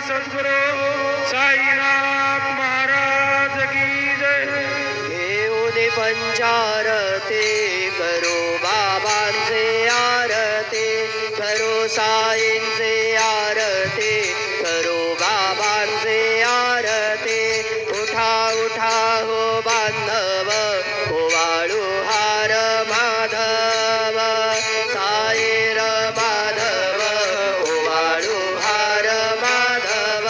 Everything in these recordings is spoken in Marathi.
सद्गुरु साईनाथ महाराज की जय। घेऊन पंचारती करो बाबांचे आरती, करो साईंचे आरती, करो बाबांचे आरती। उठा उठा हो बांधव, ओवाळू हार माधव, साईर माधव, ओवाळू हार माधव।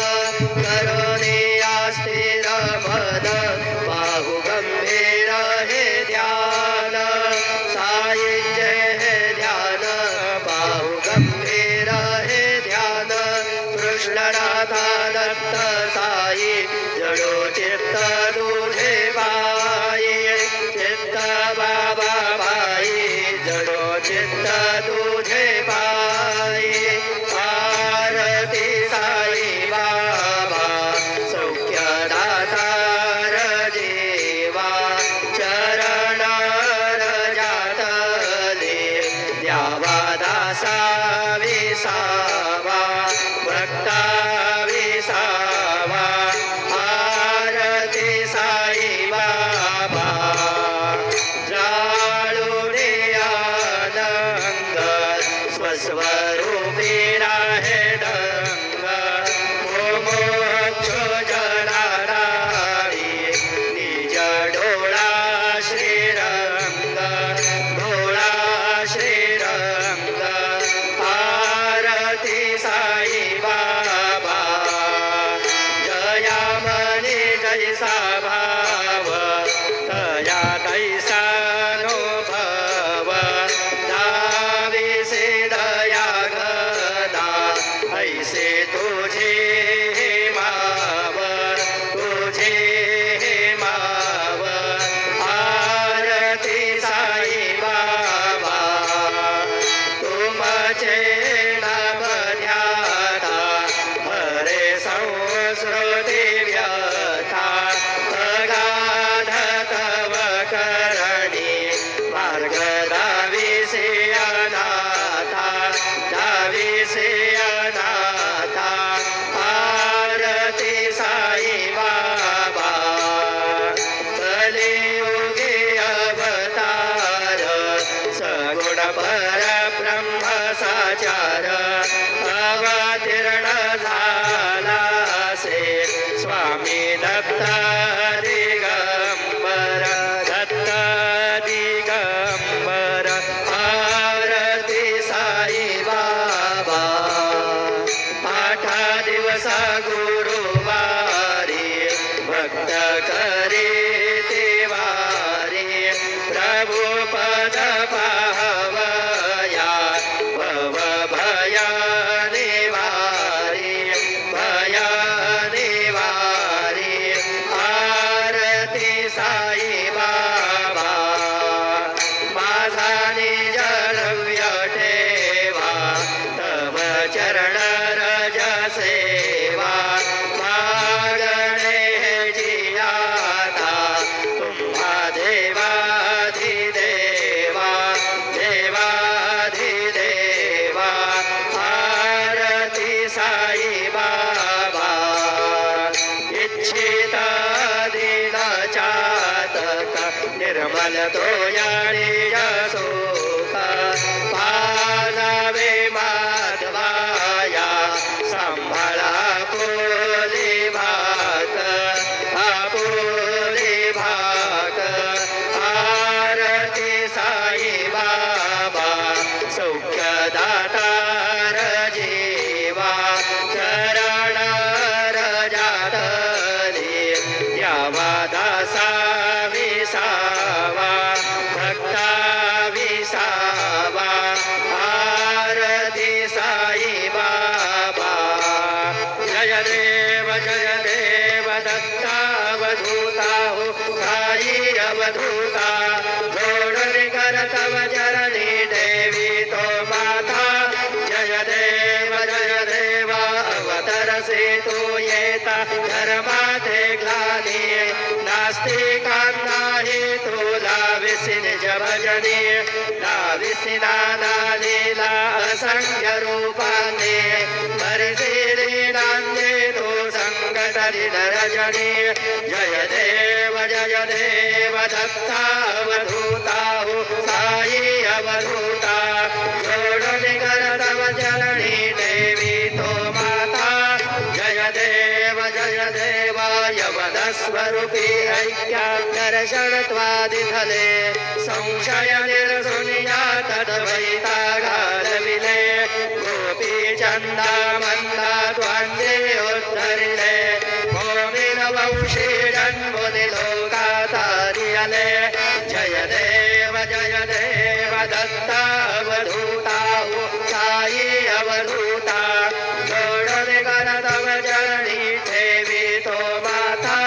करोने स्थिर मन, बाहु गंभीर हे ध्यान, साई जय हे ध्यान, बाहु गंभीर हे ध्यान। कृष्णनाथा दत्त साई, जडो चित्त तुझे बाई, चित्त बाबा बाई, जडो चित्त तुझे बाई। आरती साई बाबा, सौख्यदाता जीवा, चरण रजातले द्यावा दासा विसावा, भक्ता विसावा। आरती साई बाबा, जाळून आनंद, स्वस्वरूपी राहे डंग। मोक्ष जनारारी, निज डोळा श्रीरंग, डोळा श्रीरंग। आरती साई बाबा, जया मनी जैसा भाव, तया तैसा अनुभव। दाविसे दया गदा, ऐसे तुझे माव, तुझे माव। आरती साई बाबा, तुमचे नाम ध्याता, हरे संस्कृती व्यथा। अगाध तव करणी, मार्ग दाविसे अनाथा, दाविसे अनाथा। आरती साई बाबा, कलियुगी अवतार, सगुण परब्रह्म साचार। अवतीर्ण झाला से स्वामी दत्त दिगंबर, दत्त दिगंबर। आरती साई बाबा, 8 दिवस गुरुवारी, भक्त करी देवारी। प्रभु पद पाहवया, भव भया निवारी, भया निवारी। आरती साई बाबा, माझा निज द्रव्य ठेवा, तव चरण रज सेवा। मागणे जियाता, तुम्हा देवाधिदेवा, देवाधिदेवा। आरती साई बाबा, इच्छित दिन चातक, निर्मल तोयाळी यशोक। पाजावे माधवाया, सांभाळा पोली भाक, आपोली भाक। आरती साई बाबा, सौख्यदातार जीवा, चरण रजातले द्यावा दासा विसावा, भक्ता विसावा। आरती साई बाबा, जय देव दत्तावधूता हो, साई अवधूता। जोडून कर तव चरणी देवी तो माता। जय देव अवतरसे तू येता, धर्माते ग्लानी, नास्तिकांनाही तुला विसिन भजनी। नाविसी नाना लीला असंख्य रूपाने, हरिसिरी नांदे रजनी जय देव दत्तावधूता हो साई अवधूता जोड़ने कर तव जननी देवी तो माता जय देव यवदस्वरूपी ऐक्यादर्शन त्वादिधले संशय निर्शुनिया तद्वैतागारविले गोपी चंदा मंदा त्वान्ये उद्धरिले भूमिन वंशी जन्मुनि लोकातारियले जय देव दत्तावधूता हो साई अवधूता जोड़ने कर तव जननी देवी तो माता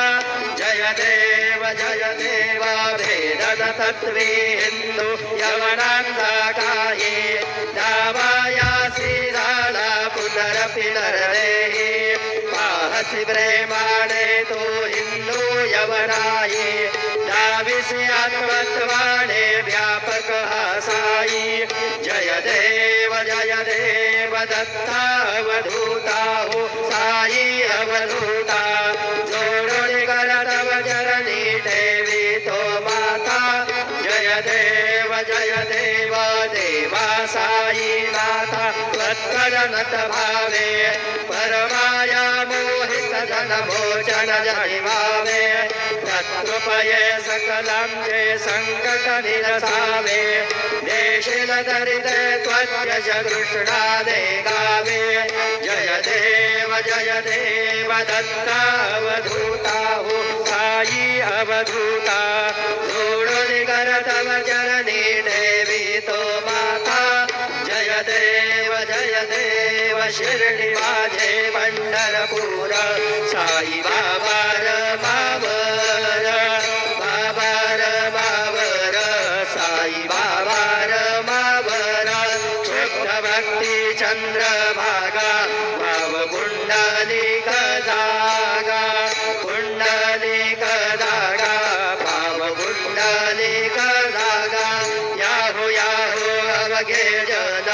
जय देव भेद तत्वे हिंदू यवनांदा काये दावाया श्रीराला पुनरपि नरदेहि पाहसि प्रेमाणे तो हिंदू यवनाये दाविसि आत्मत्वाणे व्यापक साई जय देव दत्तावधूता हो साई अवधूता जोड़ने कर तव जननी देवी तो माता जय देव देवा साई नाथा त्वत्करणत भावे परमाया मोहित जन भोजन जनिमावे तत्कृपये सकलं जे संकट निरसावे देशिल दरिद्र त्वद्यज कृष्णादे गावे जय देव दत्तावधूता हो साई अवधूता जोड़ने कर तव जननी देवी तो माता जय देव शिरडी माझे पंढरपूर साई बाबा रमावर साई बाबा रमावर शुद्ध भक्ती चंद्रभागा भाव पुंडलिक जागा भाव पुंडलिक जागा याहो अवघे जन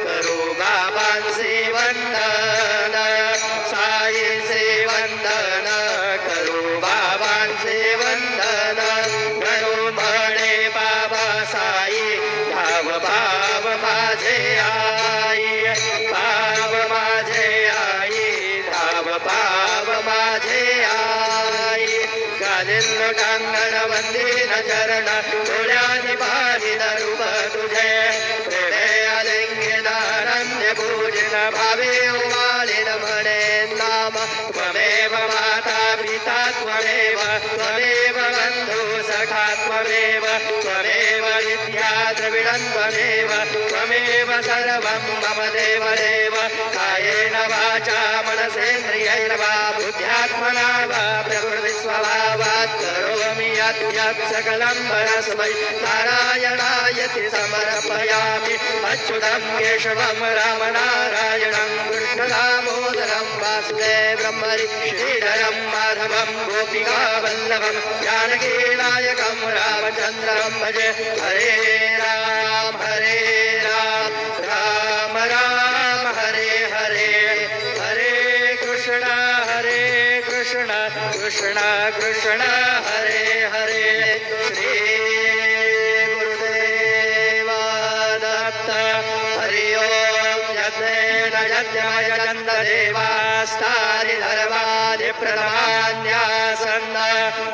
करो बाबांसी वंदन साई से वंदन करो बाबांसी वंदन करो म्हणे बाबा साई भाव माझे आई भाव माझे आई गालिन टांगण वंदीन चरण डोळ्यानी पाहिन रूप तुझे प्रेमे अलिंगिनारण्य पूजिन भावे उमालिन म्हणे नाम त्वमेव माता पिता त्वमेव बंधु सखा त्वमेव विद्या द्रविडं त्वमेव सर्वं मम देव कायेन वाचा मनसेन्द्रियैर् वा बुद्ध्यात्मना वा प्रकृतिस्वभावात् करोमि यत् सकलं परस्मै नारायणायति समर्पयामि अच्युतं केशवं रामनारायणं कृष्णदामोदरं वासुदेवं श्रीधरं माधवं गोपिकावल्लभं जानकीनायकं रामचन्द्रं भजे हरे राम राम राम हरे हरे हरे कृष्ण कृष्ण कृष्ण हरे हरे श्री गुरुदेव दत्त हरि ओम यज्ञेन यज्ञमय चन्ददेवास्तानि धर्माणि प्रधान्यासन्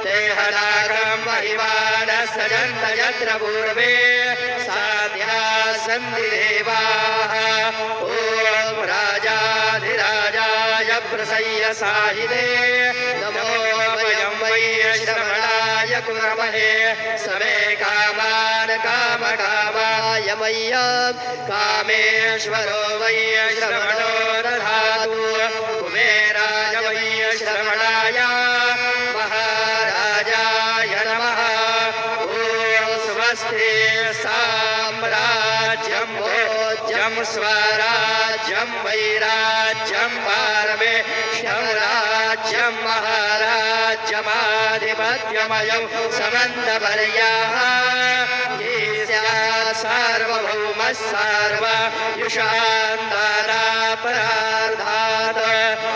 देहनागं महिमानस्य जन्त यत्र पूर्वे साध्या सन्ति देवाः ॐ राजाधिराजाय प्रसय्य साहिते नमो वयं वै श्रवणाय कुर्महे समे कामान् कामकामाय मह्यं कामेश्वरो वै श्रवणो दधातु कुबेराय वै श्रवणाय महाराजाय नमः ॐ स्वस्ति साम्राज्यं भोज्यं स्वराज्यं वैराज्यं पारमेष्ठं राज्यं महाराज्यमाधिपत्यमयं समन्तपर्याः सार्वभौमः सार्वयुषान्तारापरार्धात्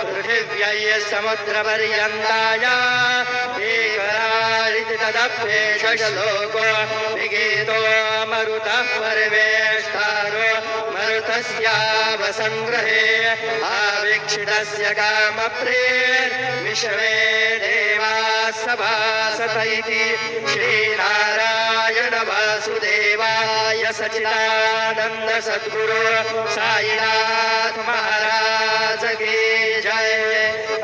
पृथिव्या जय समुद्रपर्यन्ताय एकरारिति तदभ्येषलोको विगीतो मरुतः परिवेष्टारो मरुतस्यावसङ्ग्रहे आवीक्षितस्य कामप्रेर्विश्वे देवाः सभासत इति श्रीनारायण वासुदेवाय सच्चिदानन्द सद्गुरु साईनाथ महाराज की जय।